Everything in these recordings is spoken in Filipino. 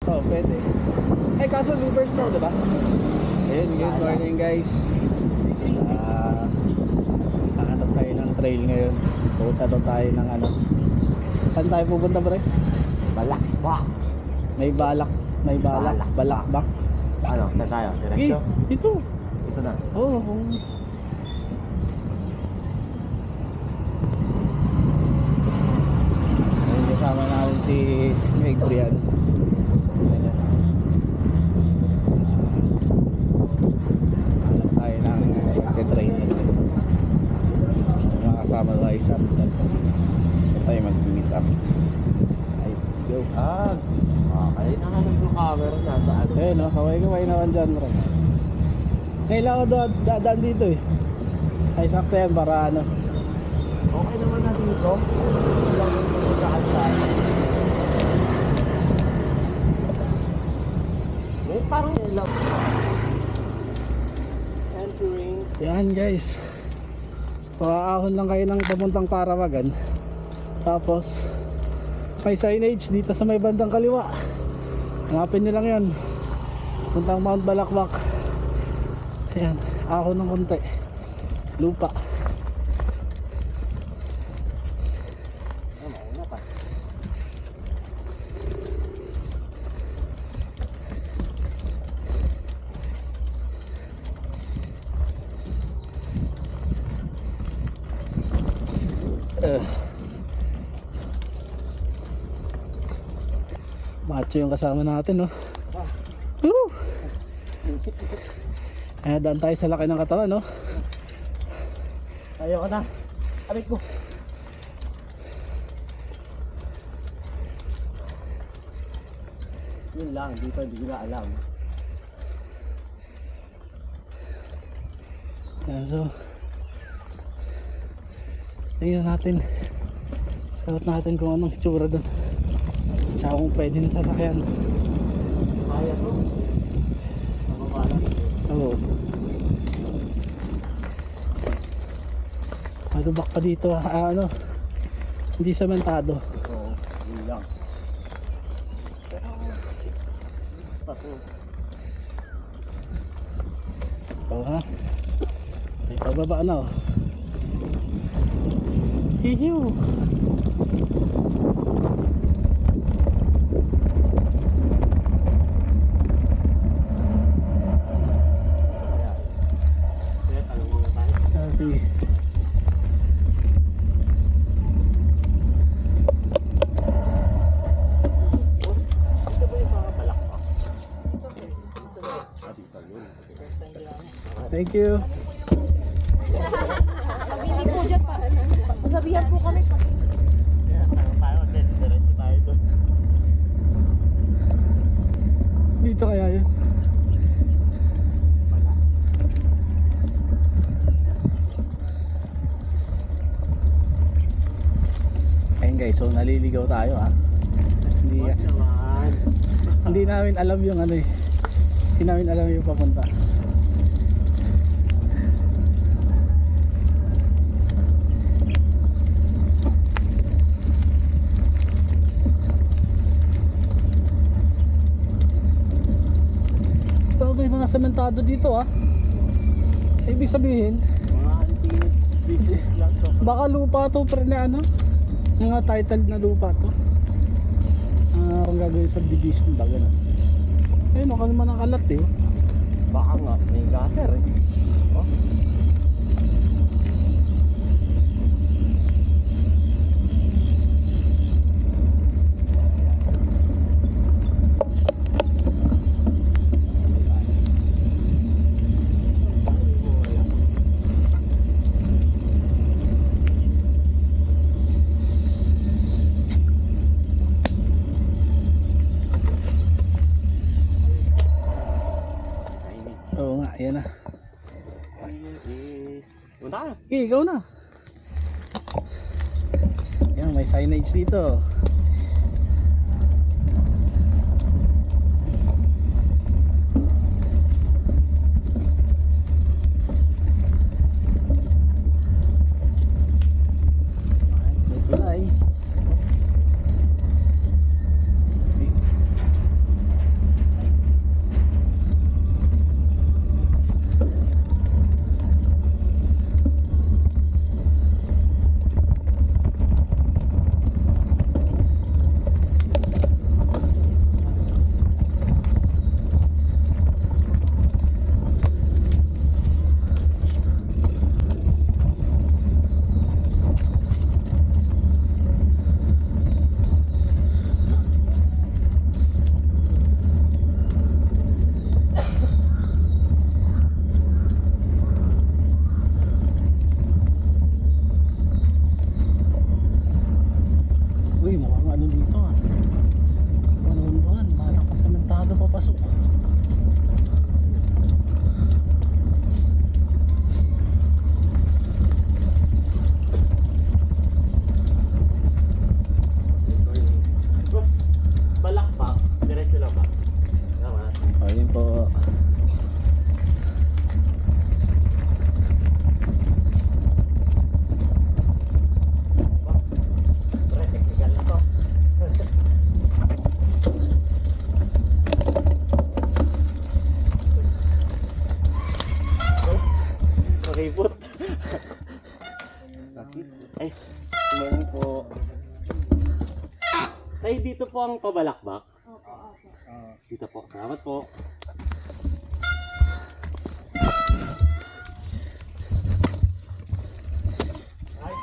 Oh, pwede. Ay, kaso liver snow, diba? Ayun, good morning guys. Hanap tayo ng trail ngayon. Punta daw tayo ng ano. Saan tayo pupunta, pre? Balakbak. May balakbak. Ano, saan tayo? Okay, Diretso? dito. Ito na. Oo. Ayun, kasama natin si Adrian. Hanap tayo ng pagka-training. Mga kasama tayo sa Abdal. Ito tayo mag-meet up. Ay, let's go. Okay. Nakahanap yung camera nasa ano. Eh no, kaway-kaway naman dyan, bro. Ngayon ako dadaan dito eh. Ay, sakto yan para ano. Okay naman na dito. Lang yung kalsada. Eh, parang lang. Entering. Yan guys. Paahon lang kayo ng papuntang Tarawagan. Tapos may signage dito sa may bandang kaliwa. Hanapin nyo lang yan. Puntang Mount Balakbak. Ayan, ahon ng konti. Lupa. Macho yung kasama natin, no? Ayan, daan tayo sa laki ng katawan, no? Ayaw ka na. Aray ko. Yun lang, di pa hindi na alam. Ayan, so tingnan natin. Scout natin kung anong itsura doon. Tsaka kung pwede na sasakyan. Kaya to. Nakabala. Oo. Malubak pa dito, ano, hindi sementado. Oo, yun lang. Paso. Oo ha. May pababa na, oh. Hihiw. Sige. Thank you. Hindi po dyan pa. Masabihan po kami. Dito kaya yun. Ayun guys, so naliligaw tayo ha. Hindi namin alam yung ano eh. Hindi namin alam yung papunta. Pero may mga sementado dito ha. Ibig sabihin, Mga antique business lang to. baka lupa to pre na ano. Mga titled na lupa to. Kung gagawin subdivision ba ganun. Ayun, ako naman ang kalat eh. Baka nga, may gutter eh. Oh. Oo nga, ayan na. Punta ka. Okay, ikaw na. Ayan, may signage dito. May tulay. doon papasok. Boss, balak pa. Diretso lang ba? Tama. Ayun po. Pre, technical na to. Makipot. Ay, morning po. Ay, dito po ang pabalakbak. Dito po. Salamat po. Ay,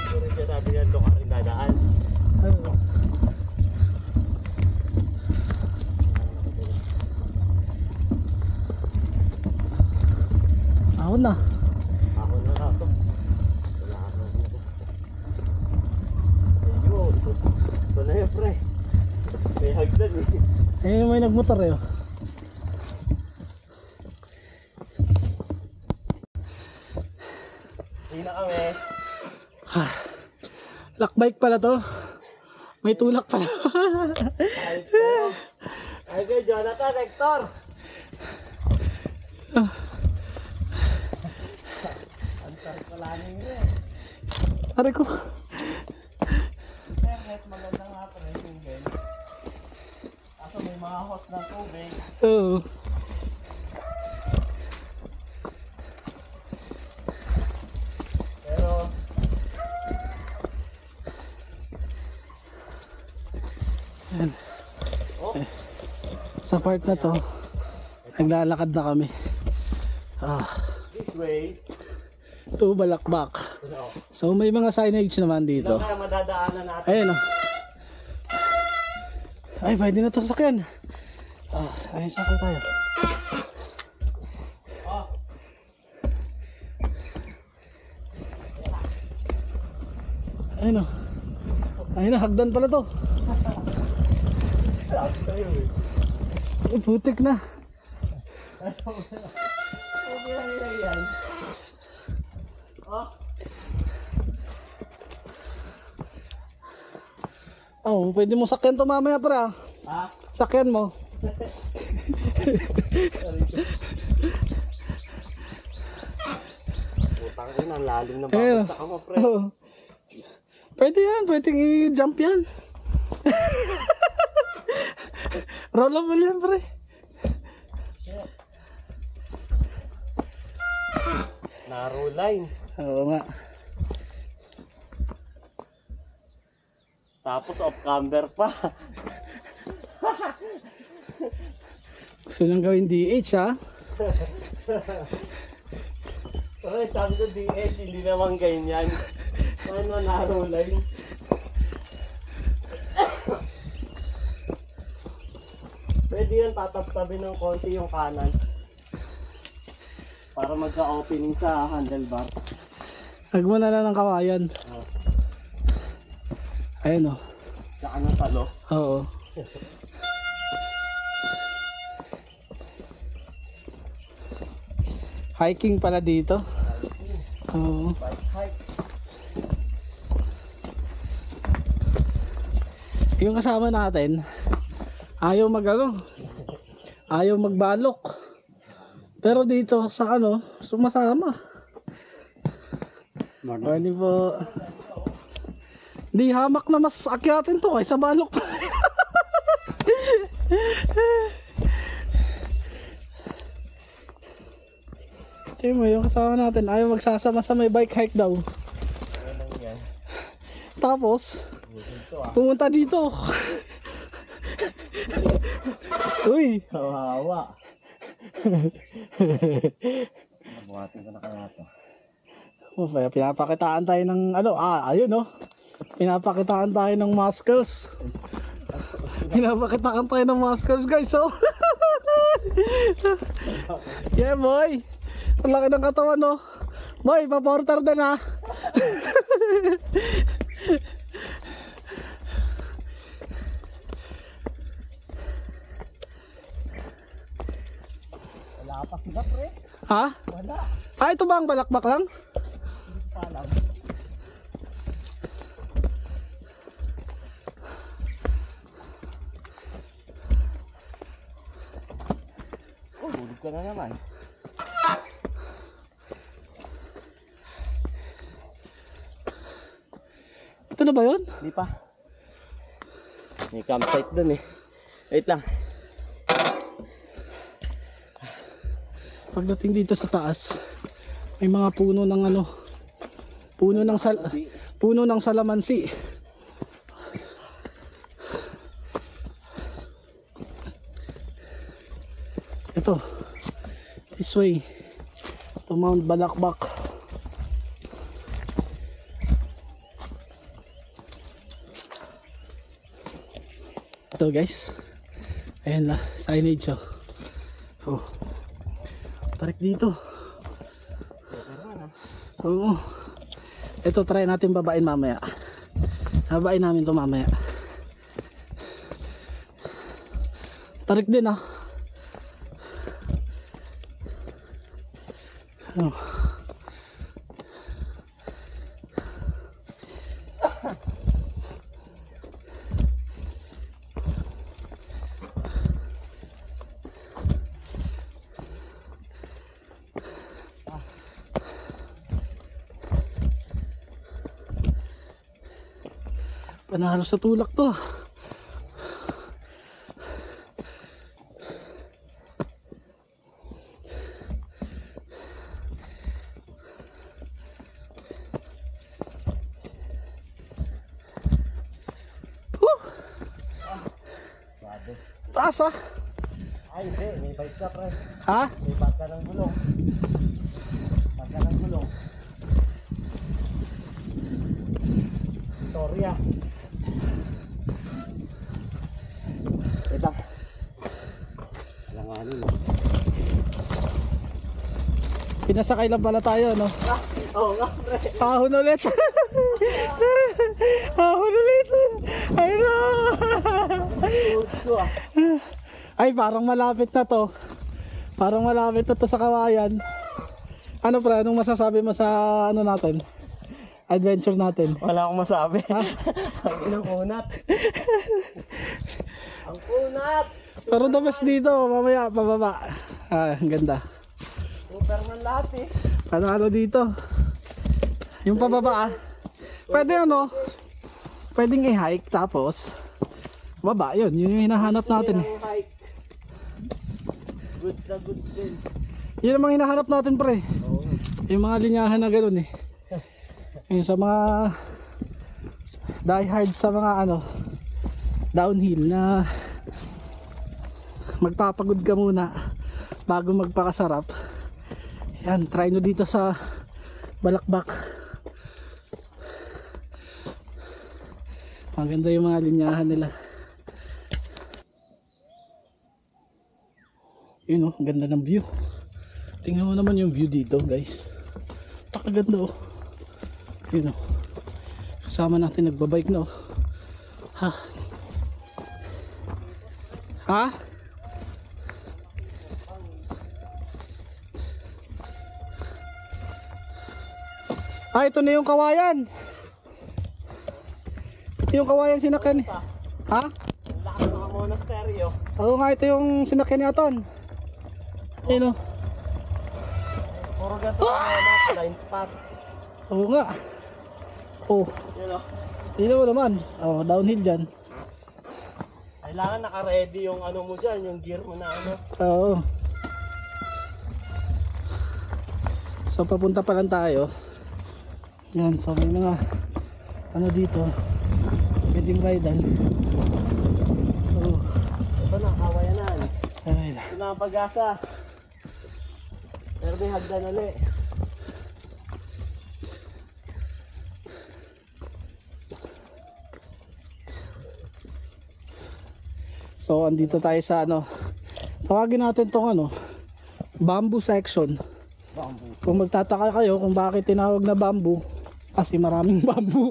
siguro siya sabi niya doon ka rin dadaan. Ayun. Ahon na. Ako na nga to. Wala ako dito. Ayun. Ito na yun, pre. May hagdan eh. Eh, may nagmotor eh. Oh. Hindi na kami. Lakbike pala to. May tulak pala. Ayos ko. Ay kay Jonathan, Hector. Ang sarap pala ninyo. Aray ko. Kahit maganda nga pa rin yung game. Kaso may mga hot na tubig. Oo. Pero Ayan. oh, Sa part na to, naglalakad na kami. this way. To Balakbak. No. So may mga signage naman dito. Kaya madadaanan natin. Ayan o. Ay, pwede na to sakyan. Ayun, sakyan tayo. Oh, Ayun o. Ayun na, hagdan pala to. sabi sa'yo eh. Ay, putik na. Okay lang yan. Oh, Oh, pwede mo sakyan to mamaya para. ha? Sakyan mo. Putang ina, ang lalim ng Ayun. babagsak mo, pre. Oo. Pwede yan, pwedeng i-jump yan. Rollable yan, pre. Narrow line. Oo nga. Tapos off-camber pa. Gusto nang gawin DH ha. Ay, sabi ko DH, hindi naman ganyan. Ano, narrow line. Pwede yan, tatap-tabi ng konti yung kanan. Para magka-opening sa handlebar. Hag mo na lang ng kawayan. Oh. Ayun o. Tsaka ng talo. Oo. Hiking pala dito. Oo. Bike hike. Yung kasama natin, ayaw ayaw magbalok. Pero dito sa sumasama. Morning po. Di hamak na mas akyatin to kaysa balok. Tingnan mo yung kasama natin, ayaw magsasama sa may bike hike daw. Ano yan? Tapos, Dito pumunta dito. Uy, kawawa. Buhatin ko na kaya ito. pinapakitaan tayo ng ayun oh. Pinapakitaan tayo ng muscles. Pinapakitaan tayo ng muscles, guys, oh. Yeah, boy. Ang laki ng katawan, oh. Boy, pa-porter din, ha. pa sila pre. Ha? Wala. Ah, ito ba ang balakbak lang? Hindi ko pa alam. Oh, hulog ka na naman. Ito na ba yun? Hindi pa. May campsite dun eh. Wait lang. Pagdating dito sa taas, may mga puno ng ano, puno ng salamansi. Ito, this way, to Mount Balakbak. Ito guys, ayan na, signage oh. Oh. Tarik dito. Oo. Ito try natin babain mamaya. Babain namin to mamaya. Tarik din ah. Oh. Panalo sa tulak to. Taas ah. Ay, hindi. May bike ka pre. Ha? May baka ng gulong. Baka ng gulong. Victoria. Wait lang. Alanganin. Pinasakay lang pala tayo no. Oo nga pre. Ahon ulit. Ahon ulit. Ay no. Gusto ah. Ay parang malapit na to. Parang malapit na to sa Kawayan. Ano pre, anong masasabi mo sa ano natin? Adventure natin. Wala akong masabi. Ang inukunat. Ang kunat. Pero the best dito, mamaya pababa. Ah, ang ganda. Superman lahat eh. Panalo dito. Yung pababa ah. Pwede ano? Pwedeng i-hike tapos baba, yun yung hinahanap natin eh. Ang hike. Good na good din. Yun ang mga hinahanap natin pre. Oo. Yung mga linyahan na gano'n eh. Yung sa mga die hard sa mga ano downhill na magpapagod ka muna bago magpakasarap. Yan, try nyo dito sa Balakbak. Maganda yung mga linyahan nila. Yun oh, ganda ng view. Tingnan mo naman yung view dito guys. Napakaganda oh. Yun oh. Kasama natin nagbabike na oh. Ha? Ha? Ah, ito na yung Kawayan. Ito yung Kawayan sinakyan. Ha? Ang lakas ng mga monasteryo. Oo nga, ito yung sinakyan ni Aton. Ayun oh. Puro gato na blind spot. Oo nga. Oh, Yun o. tingnan mo naman. Oh, downhill dyan. Kailangan naka-ready yung ano mo dyan, yung gear mo na ano. Oo. So papunta pa lang tayo. Yan, so may mga ano dito. Pwedeng ridean. Oh. Ito na, Kawayanan. Ayun. Ito na ang pag-asa. Pero may hagdan ulit. So andito tayo sa ano. Tawagin natin tong ano, bamboo section. Bamboo. Kung magtataka kayo kung bakit tinawag na bamboo, kasi maraming bamboo.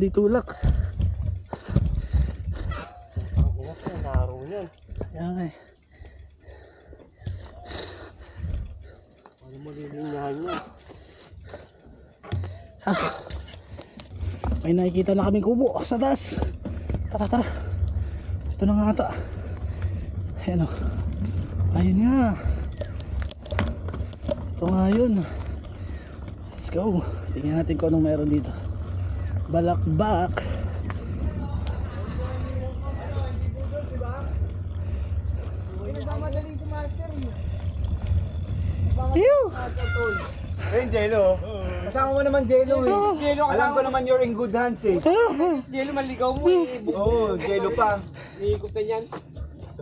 Hindi tulak. Ang ina ko, naro yan. Yan eh. Ano mo lilinyahan yan? May nakikita na kaming kubo sa taas. Tara, tara. Ito na nga ata. Ayan o. Ayun nga. Ito nga yun. Let's go. Tingnan natin kung anong meron dito. Balakbak. Ew. Ayun, Jello. Kasama mo naman Jello eh. Jello, Alam ko naman you're in good hands eh. Jello, maligaw mo eh. Oo, Jello pa. Iikot ka niyan.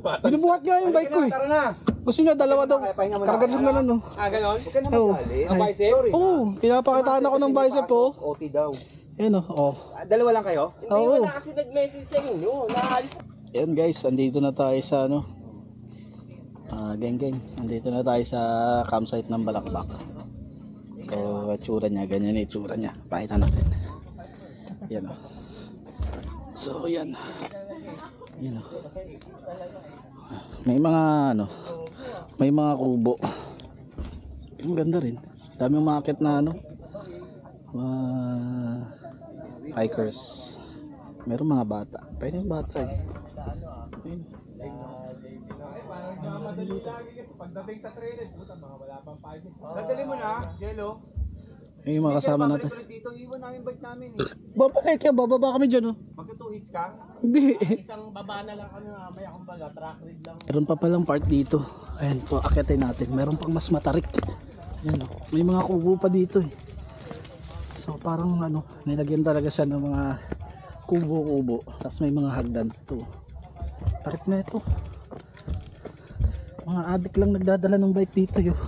Binubuhat nga yung bike ko eh. Tara na. Gusto nyo dalawa daw. Pahinga muna. Karga lang ganun oh. Ah, ganon? Huwag ka na Oo. magalit. Ang bicep? Sorry. Oo, pinapakitaan ako ng bicep oh. OT daw. Ayan oh. Dalawa lang kayo? Oo. Wala kasi nag-message sa inyo. Naalis. Ayan guys, andito na tayo sa ano. Geng. Andito na tayo sa campsite ng Balakbak. So, itsura niya, ganyan yung itsura niya. Pakita natin. Yan o. So, yan. Yan o. May mga ano, may mga kubo. Ang ganda rin. Daming umaakit na ano. Hikers. Meron mga bata. Pwede yung bata eh. Ayun. Dadali mo na, Jello. Ayun yung mga kasama natin. Dito, iwan namin bike namin eh. Bababa kami dyan oh. Magka 2 hits ka? Hindi. Isang baba na lang kami mamaya kung baga. Track read lang. Meron pa palang part dito. Ayan po, akitin natin. Meron pang mas matarik. Ayan oh. May mga kubo pa dito eh. So parang ano, nilagyan talaga siya ng mga kubo-kubo. Tapos may mga hagdan. Ito. Tarik na ito. Mga adik lang nagdadala ng bike dito yun.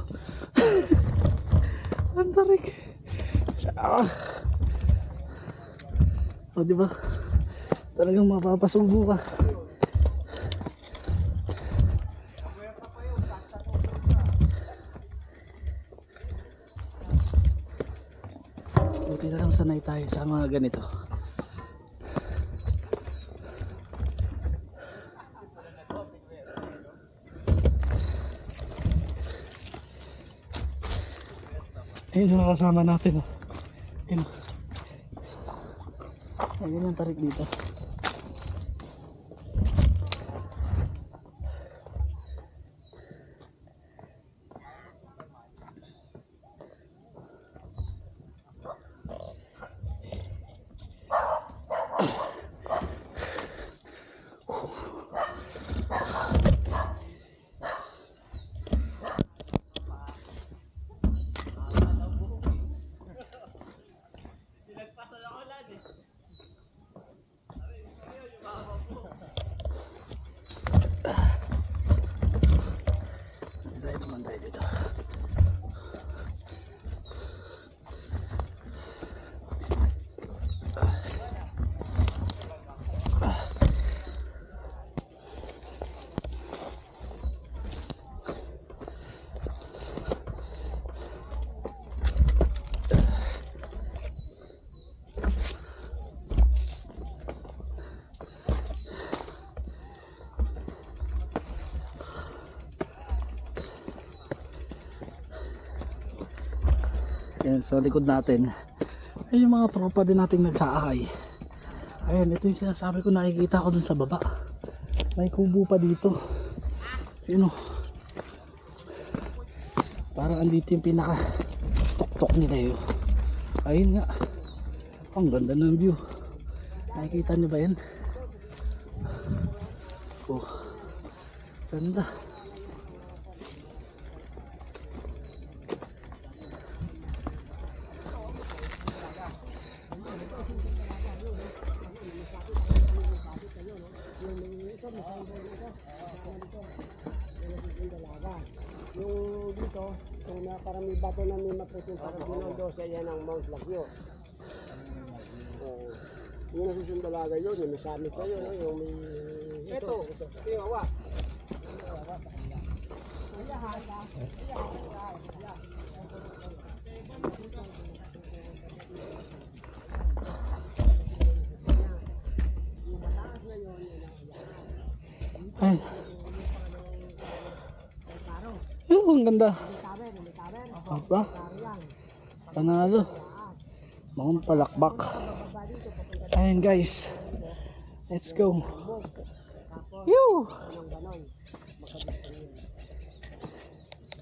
Ang tarik. O diba? Talagang mapapasubo ka. Buti na lang sanay tayo sa mga ganito. Ayun yung kasama natin oh. Ayun oh. Ayun yung tarik dito. Ayan, sa likod natin ay yung mga tropa din nating nagkaakay. Ayan, ito yung sinasabi ko, nakikita ko dun sa baba. May kubo pa dito. Yun o. Parang andito yung pinaka tuktok nila yun. Ayun nga. Ang ganda ng view. Nakikita nyo ba yan? Oh, ganda. Yung dito, kung na parang may bato na may maputin para dinodosya yan ang Mount Lagyo. Yung nasusundalaga yun, yung may summit kayo, yung may... Ito yung awa. ganda. Apa? Panalo. Mga palakbak. Ayun guys. Let's go. Yoo!